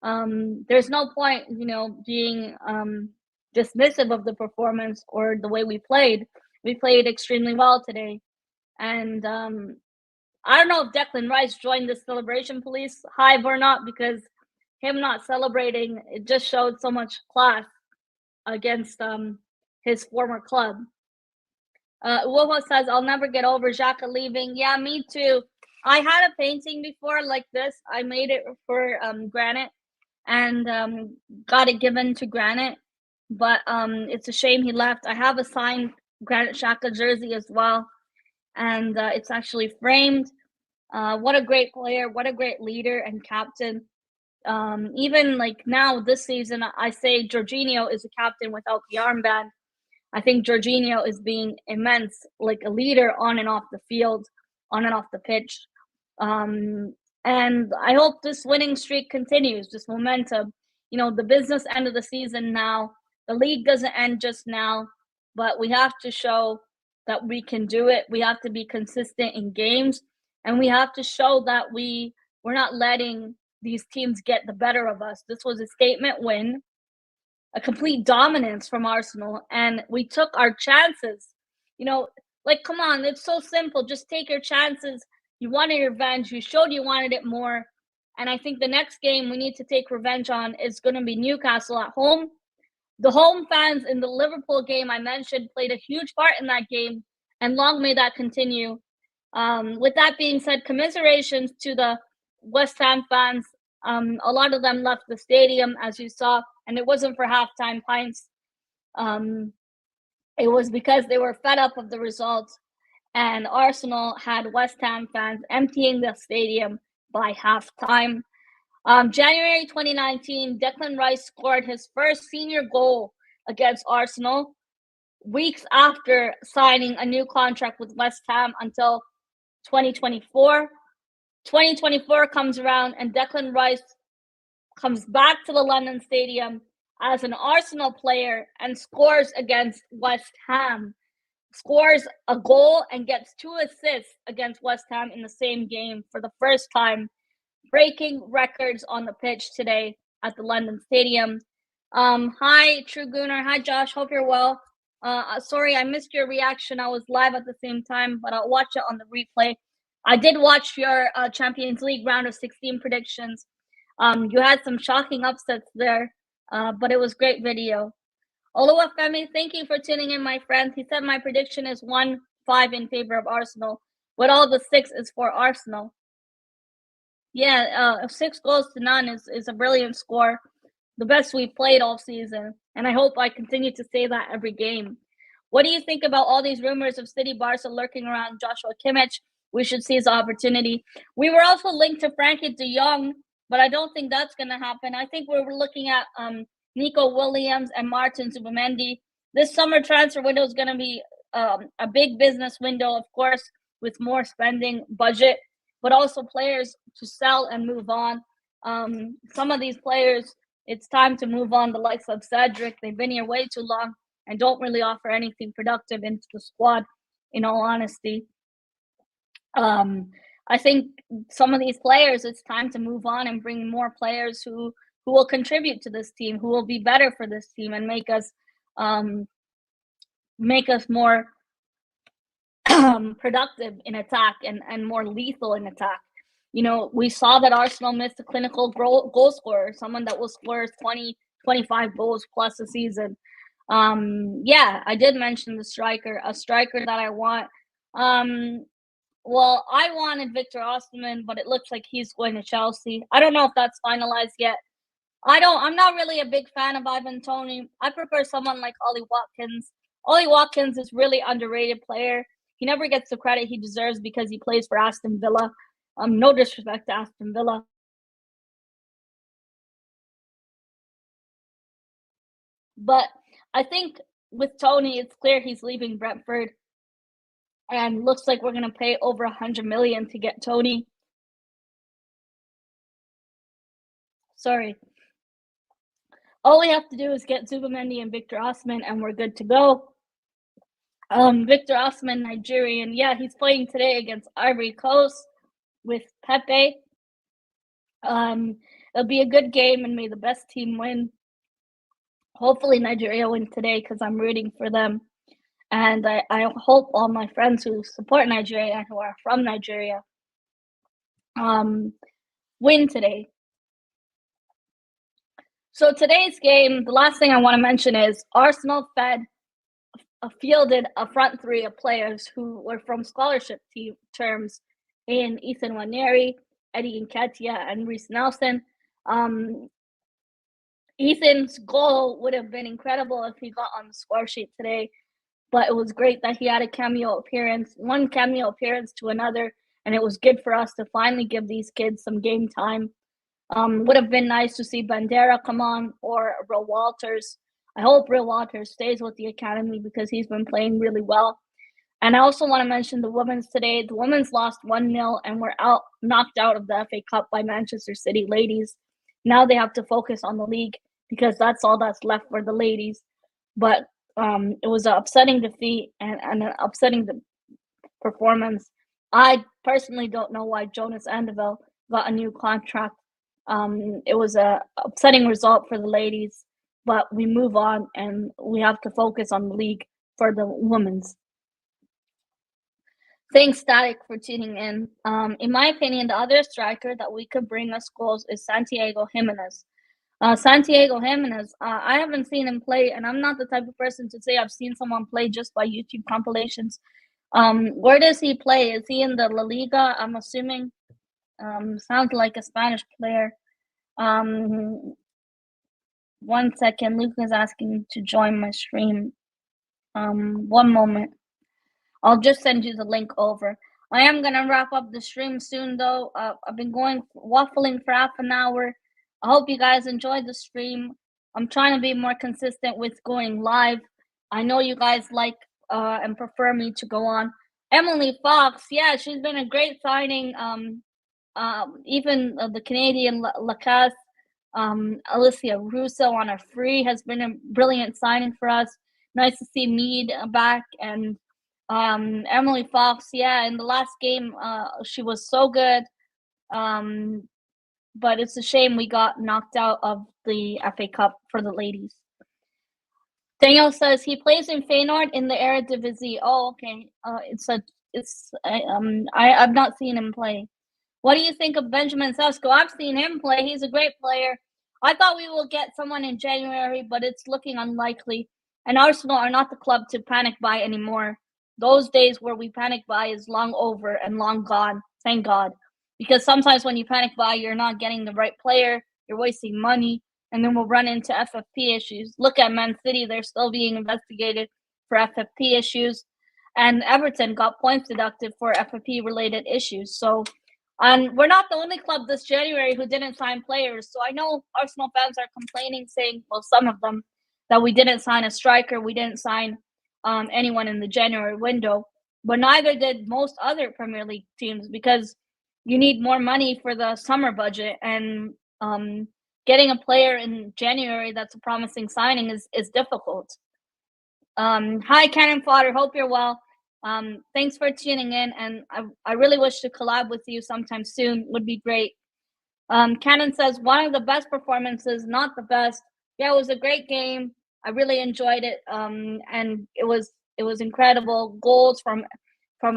There's no point, being dismissive of the performance or the way we played. We played extremely well today. And I don't know if Declan Rice joined the celebration police hive or not, because him not celebrating, it just showed so much class against his former club. Woho says, I'll never get over Xhaka leaving. Yeah, me too. I had a painting before like this. I made it for Granite and got it given to Granite. But it's a shame he left. I have a signed Granite Xhaka jersey as well. And it's actually framed. What a great player. What a great leader and captain. Even like now this season, I say Jorginho is a captain without the armband. I think Jorginho is being immense, like a leader on and off the field, on and off the pitch. And I hope this winning streak continues, this momentum. The business end of the season now. The league doesn't end just now, but we have to show that we can do it. We have to be consistent in games, and we have to show that we're not letting these teams get the better of us. This was a statement win, a complete dominance from Arsenal, and we took our chances. Come on, it's so simple. Just take your chances. You wanted revenge. You showed you wanted it more. And I think the next game we need to take revenge on is going to be Newcastle at home. The home fans in the Liverpool game I mentioned played a huge part in that game, and long may that continue. With that being said, commiserations to the West Ham fans. A lot of them left the stadium, as you saw, and it wasn't for halftime pints. It was because they were fed up of the results, and Arsenal had West Ham fans emptying the stadium by halftime. January 2019, Declan Rice scored his first senior goal against Arsenal. weeks after signing a new contract with West Ham until 2024. 2024 comes around and Declan Rice comes back to the London Stadium as an Arsenal player and scores against West Ham. Scores a goal and gets 2 assists against West Ham in the same game for the first time, breaking records on the pitch today at the London Stadium. Hi, True Gooner. Hi, Josh. Hope you're well. Sorry, I missed your reaction. I was live at the same time, but I'll watch it on the replay. I did watch your Champions League round of 16 predictions. You had some shocking upsets there, but it was great video. Oluwafemi, thank you for tuning in, my friend. He said my prediction is 1-5 in favor of Arsenal, but all the 6 is for Arsenal. Yeah, 6-0 is a brilliant score. The best we've played all season, and I hope I continue to say that every game. What do you think about all these rumors of City Barca lurking around Joshua Kimmich? We should seize the opportunity. We were also linked to Frankie de Jong, but I don't think that's going to happen. I think we're looking at Nico Williams and Martin Zubimendi. This summer transfer window is going to be a big business window, of course, with more spending budget, but also players to sell and move on. Some of these players, it's time to move on, the likes of Cedric. They've been here way too long and don't really offer anything productive into the squad, in all honesty. I think some of these players, it's time to move on and bring more players who will contribute to this team, who will be better for this team and make us more productive in attack and more lethal in attack. You know, we saw that Arsenal missed a clinical goal scorer, someone that will score 20, 25 goals plus a season. Yeah, I did mention a striker that I want. Well, I wanted Victor Osimhen, but it looks like he's going to Chelsea. I don't know if that's finalized yet. I'm not really a big fan of Ivan Toney. I prefer someone like Ollie Watkins. Ollie Watkins is really underrated player. He never gets the credit he deserves because he plays for Aston Villa. No disrespect to Aston Villa. But I think with Toney, it's clear he's leaving Brentford. And looks like we're going to pay over 100 million to get Toney. Sorry. All we have to do is get Zubimendi and Victor Osimhen, and we're good to go. Victor Osimhen, Nigerian. Yeah, he's playing today against Ivory Coast with Pepe. It'll be a good game, and may the best team win. Hopefully Nigeria win today because I'm rooting for them. And I hope all my friends who support Nigeria and who are from Nigeria win today. So today's game, the last thing I want to mention is Arsenal fielded a front three of players who were from scholarship terms in Ethan Nwaneri, Eddie Nketiah, and Reece Nelson. Ethan's goal would have been incredible if he got on the score sheet today, but it was great that he had one cameo appearance to another, and it was good for us to finally give these kids some game time. Would have been nice to see Bandera come on or Will Walters. I hope Will Walters stays with the academy because he's been playing really well. And I also want to mention the women's today. The women's lost 1-0 and were knocked out of the FA Cup by Manchester City ladies. Now they have to focus on the league because that's all that's left for the ladies. But it was an upsetting defeat and an upsetting performance. I personally don't know why Jonas Andevel got a new contract. It was an upsetting result for the ladies, but we move on and we have to focus on the league for the women's. Thanks, Static, for tuning in. In my opinion, the other striker that we could bring us goals is Santiago Jimenez. Santiago Jimenez, I haven't seen him play, and I'm not the type of person to say I've seen someone play just by YouTube compilations. Where does he play? Is he in the La Liga? I'm assuming. Sounds like a Spanish player. 1 second. Luke is asking to join my stream. 1 moment. I'll just send you the link over. I am going to wrap up the stream soon, though. I've been waffling for half an hour. I hope you guys enjoyed the stream. I'm trying to be more consistent with going live I know you guys like and prefer me to go on. Emily Fox, yeah, she's been a great signing. Even the Canadian Lacasse, Alicia Russo on a free has been a brilliant signing for us. Nice to see Mead back, and Emily Fox, yeah, in the last game, she was so good. But it's a shame we got knocked out of the FA Cup for the ladies. Daniel says he plays in Feyenoord in the Eredivisie. Oh, okay. I've not seen him play. What do you think of Benjamin Sesko? I've seen him play. He's a great player. I thought we will get someone in January, but it's looking unlikely. And Arsenal are not the club to panic buy anymore. Those days where we panic buy is long over and long gone. Thank God. Because sometimes when you panic buy, you're not getting the right player. You're wasting money. And then we'll run into FFP issues. Look at Man City. They're still being investigated for FFP issues. And Everton got points deducted for FFP-related issues. So we're not the only club this January who didn't sign players. So I know Arsenal fans are complaining, saying, well, some of them, that we didn't sign a striker. We didn't sign anyone in the January window. But neither did most other Premier League teams, because you need more money for the summer budget. And getting a player in January that's a promising signing is difficult. Hi, Cannon Fodder. Hope you're well. Thanks for tuning in, and I really wish to collab with you sometime soon. Would be great. Cannon says, one of the best performances, not the best. Yeah, it was a great game. I really enjoyed it, and it was incredible. Goals from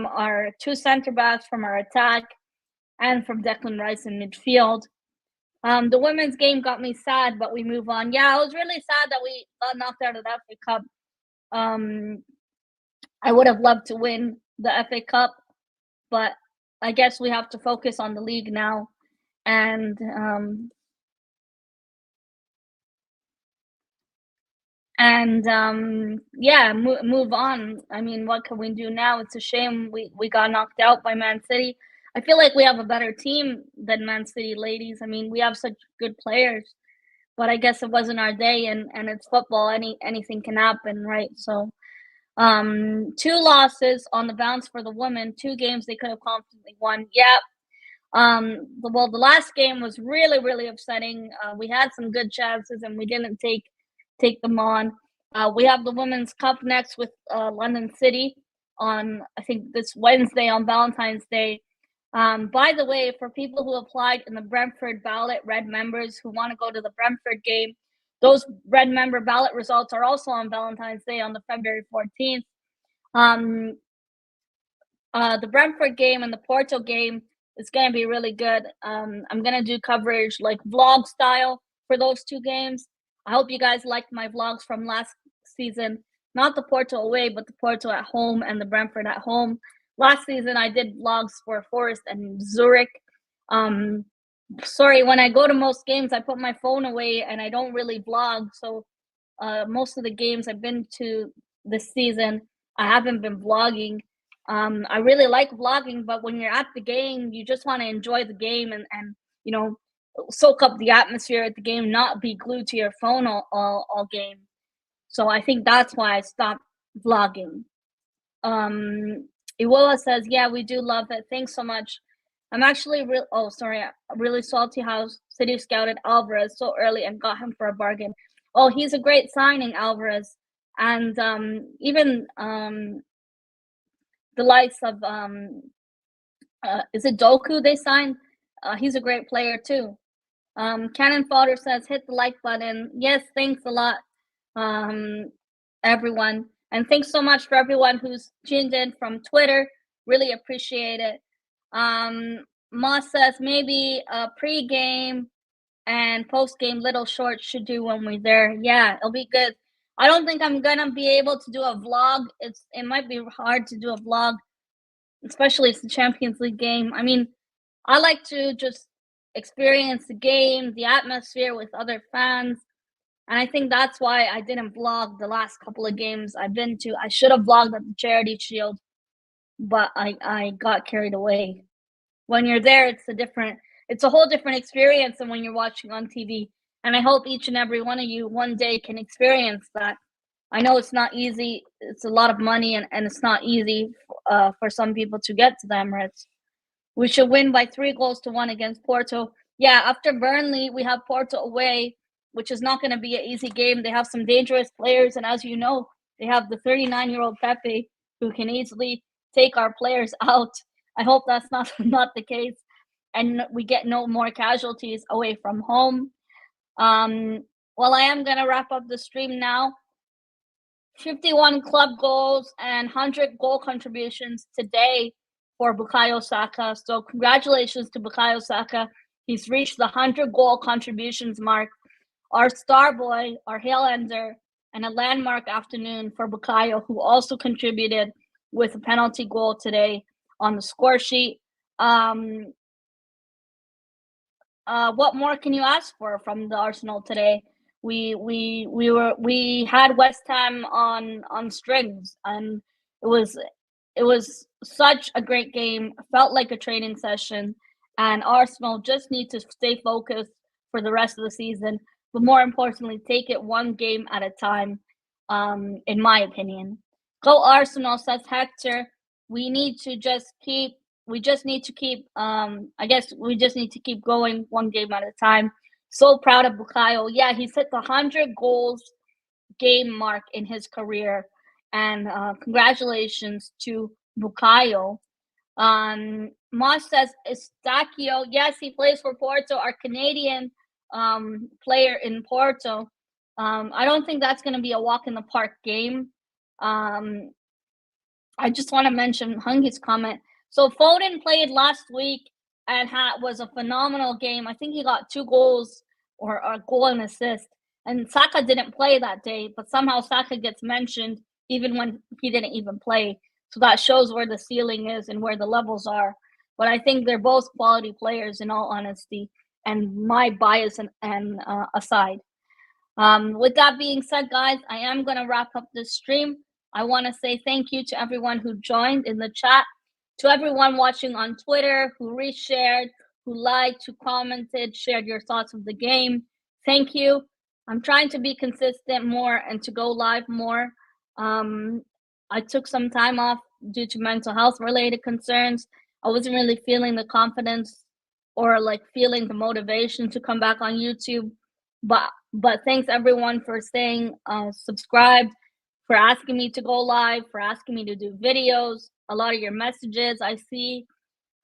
our two center backs, from our attack, and from Declan Rice in midfield. The women's game got me sad, but we move on. Yeah, I was really sad that we got knocked out of the FA Cup. I would have loved to win the FA Cup, but I guess we have to focus on the league now. And yeah, move on. I mean, what can we do now? It's a shame we got knocked out by Man City. I feel like we have a better team than Man City, ladies. I mean, we have such good players, but I guess it wasn't our day, and it's football. Anything can happen, right? So, 2 losses on the bounce for the women. 2 games they could have confidently won. Yep. The last game was really, really upsetting. We had some good chances and we didn't take them on. We have the Women's Cup next with London City on, I think, this Wednesday on Valentine's Day. By the way, for people who applied in the Brentford ballot, red members who want to go to the Brentford game, those red member ballot results are also on Valentine's Day on the February 14th. The Brentford game and the Porto game is going to be really good. I'm going to do coverage like vlog style for those 2 games. I hope you guys liked my vlogs from last season. Not the Porto away, but the Porto at home and the Brentford at home. Last season, I did vlogs for Forest and Zurich. Sorry, when I go to most games, I put my phone away and I don't really vlog. So most of the games I've been to this season, I haven't been vlogging. I really like vlogging, but when you're at the game, you just want to enjoy the game and you know, soak up the atmosphere at the game, not be glued to your phone all game. So I think that's why I stopped vlogging. Iwola says, yeah, we do love it. Thanks so much. I'm actually really salty how City scouted Alvarez so early and got him for a bargain. Oh, he's a great signing, Alvarez. And even the likes of is it Doku they signed? He's a great player too. Cannon Fodder says, hit the like button. Yes, thanks a lot, everyone. And thanks so much for everyone who's tuned in from Twitter. Really appreciate it. Moss says, maybe a pre-game and post-game little short should do when we're there. Yeah, it'll be good. I don't think I'm going to be able to do a vlog. It might be hard to do a vlog, especially if it's the Champions League game. I mean, I like to just experience the game, the atmosphere with other fans. And I think that's why I didn't vlog the last couple of games I've been to. I should have vlogged at the Charity Shield, but I got carried away. When you're there, it's a whole different experience than when you're watching on TV. And I hope each and every one of you one day can experience that. I know it's not easy. It's a lot of money, and it's not easy for some people to get to the Emirates. We should win by 3-1 against Porto. Yeah, after Burnley, we have Porto away, which is not going to be an easy game. They have some dangerous players, and as you know, they have the 39-year-old Pepe, who can easily take our players out. I hope that's not the case, and we get no more casualties away from home. Well, I am going to wrap up the stream now. 51 club goals and 100 goal contributions today for Bukayo Saka. So congratulations to Bukayo Saka. He's reached the 100 goal contributions mark. Our star boy, our Hale ender, and a landmark afternoon for Bukayo, who also contributed with a penalty goal today on the score sheet. What more can you ask for from the Arsenal today? We had West Ham on strings, and it was such a great game. Felt like a training session, and Arsenal just need to stay focused for the rest of the season, but more importantly, take it one game at a time. In my opinion, go Arsenal, says Hector. We need to just keep. We just need to keep. I guess we just need to keep going one game at a time. So proud of Bukayo. Yeah, he's hit the 100 goals game mark in his career, and congratulations to Bukayo. Moss says Estacio. Yes, he plays for Porto, our Canadian player in Porto. I don't think that's going to be a walk in the park game. I just want to mention Hungy's comment. So Foden played last week and was a phenomenal game. I think he got 2 goals or a goal and assist. And Saka didn't play that day, but somehow Saka gets mentioned even when he didn't even play. So that shows where the ceiling is and where the levels are. But I think they're both quality players, in all honesty, and my bias and aside. With that being said, guys, I am going to wrap up this stream. I want to say thank you to everyone who joined in the chat, to everyone watching on Twitter, who reshared, who liked, who commented, shared your thoughts of the game. Thank you. I'm trying to be consistent more and to go live more. I took some time off due to mental health related concerns. I wasn't really feeling the confidence or like feeling the motivation to come back on YouTube. But thanks everyone for staying subscribed, for asking me to go live, for asking me to do videos. A lot of your messages I see.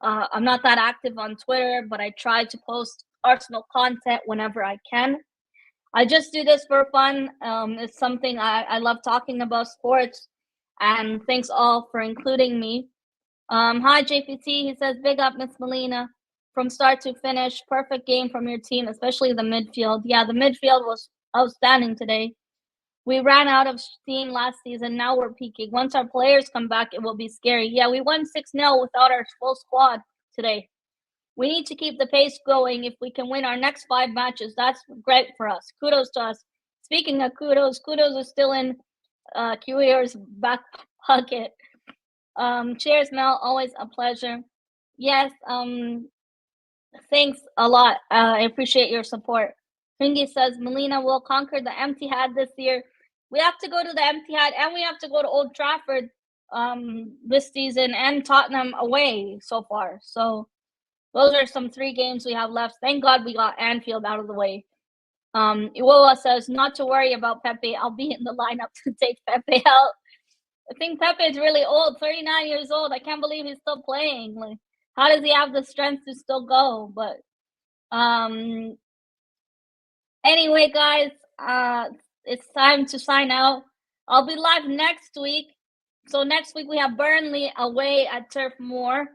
I'm not that active on Twitter, but I try to post Arsenal content whenever I can. I just do this for fun. It's something I love talking about sports. And thanks all for including me. Hi, JPT. He says, big up, Miss Melina. From start to finish, perfect game from your team, especially the midfield. Yeah, the midfield was outstanding today. We ran out of steam last season. Now we're peaking. Once our players come back, it will be scary. Yeah, we won 6-0 without our full squad today. We need to keep the pace going. If we can win our next 5 matches, that's great for us. Kudos to us. Speaking of kudos is still in QER's back pocket. Cheers, Mel. Always a pleasure. Yes, thanks a lot. I appreciate your support. Fingy says, Melina will conquer the empty hat this year. We have to go to the empty hat, and we have to go to Old Trafford this season, and Tottenham away so far. So those are some 3 games we have left. Thank God we got Anfield out of the way. Iwoa says, not to worry about Pepe. I'll be in the lineup to take Pepe out. I think Pepe is really old, 39 years old. I can't believe he's still playing. Like, how does he have the strength to still go? But anyway, guys, it's time to sign out. I'll be live next week. So next week we have Burnley away at Turf Moor.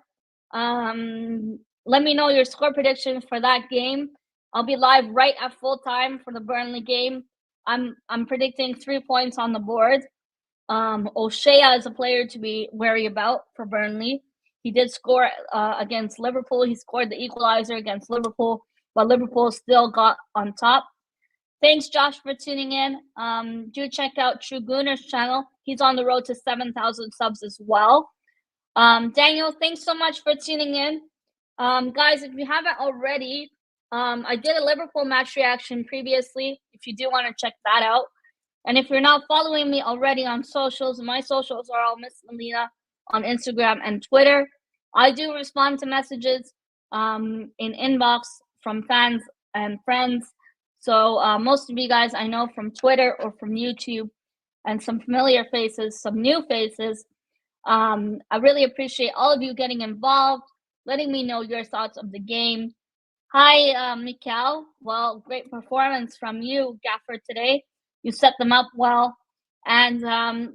Let me know your score predictions for that game. I'll be live right at full time for the Burnley game. I'm predicting 3 points on the board. O'Shea is a player to be wary about for Burnley. He did score against Liverpool. He scored the equalizer against Liverpool, but Liverpool still got on top. Thanks, Josh, for tuning in. Do check out True Gooner's channel. He's on the road to 7,000 subs as well. Daniel, thanks so much for tuning in. Guys, if you haven't already, I did a Liverpool match reaction previously. If you do want to check that out, And if you're not following me already on socials, my socials are all Miss Melina on Instagram and Twitter. I do respond to messages in inbox from fans and friends. So most of you guys I know from Twitter or from YouTube, and some familiar faces, some new faces. I really appreciate all of you getting involved, letting me know your thoughts of the game. Hi, Mikhail. Well, great performance from you, Gaffer, today. You set them up well. And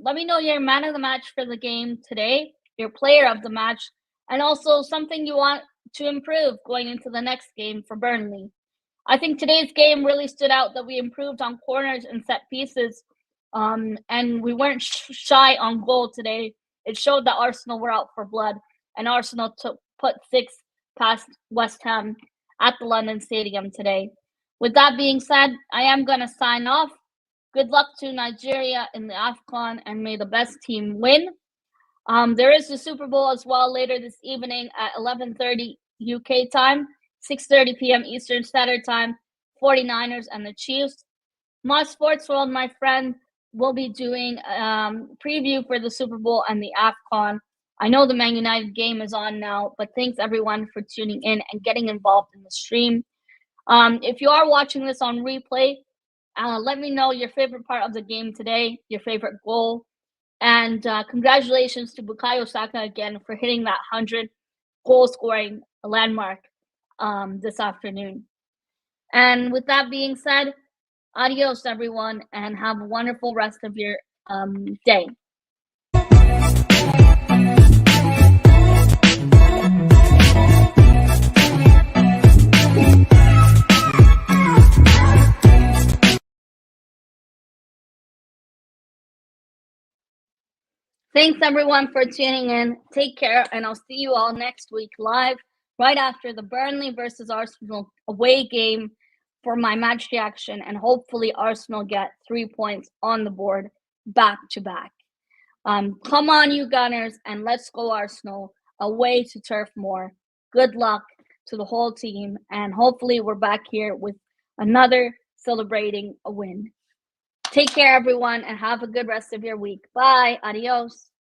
let me know your man of the match for the game today, your player of the match, and also something you want to improve going into the next game for Burnley. I think today's game really stood out that we improved on corners and set pieces, and we weren't shy on goal today. It showed that Arsenal were out for blood, and Arsenal put 6 past West Ham at the London Stadium today. With that being said, I am going to sign off. Good luck to Nigeria in the AFCON, and may the best team win. There is the Super Bowl as well later this evening at 11:30 UK time, 6:30 p.m. Eastern Standard Time, 49ers and the Chiefs. My Sports World, my friend, will be doing preview for the Super Bowl and the AFCON. I know the Man United game is on now, but thanks everyone for tuning in and getting involved in the stream. If you are watching this on replay, let me know your favorite part of the game today, your favorite goal. And congratulations to Bukayo Saka again for hitting that 100 goal scoring landmark this afternoon. And with that being said, adios everyone, and have a wonderful rest of your day. Thanks everyone for tuning in. Take care, and I'll see you all next week live right after the Burnley versus Arsenal away game for my match reaction, and hopefully Arsenal get 3 points on the board back to back. Come on, you Gunners, and let's go Arsenal away to Turf Moor. Good luck to the whole team, and hopefully we're back here with another celebrating a win. Take care, everyone, and have a good rest of your week. Bye. Adios.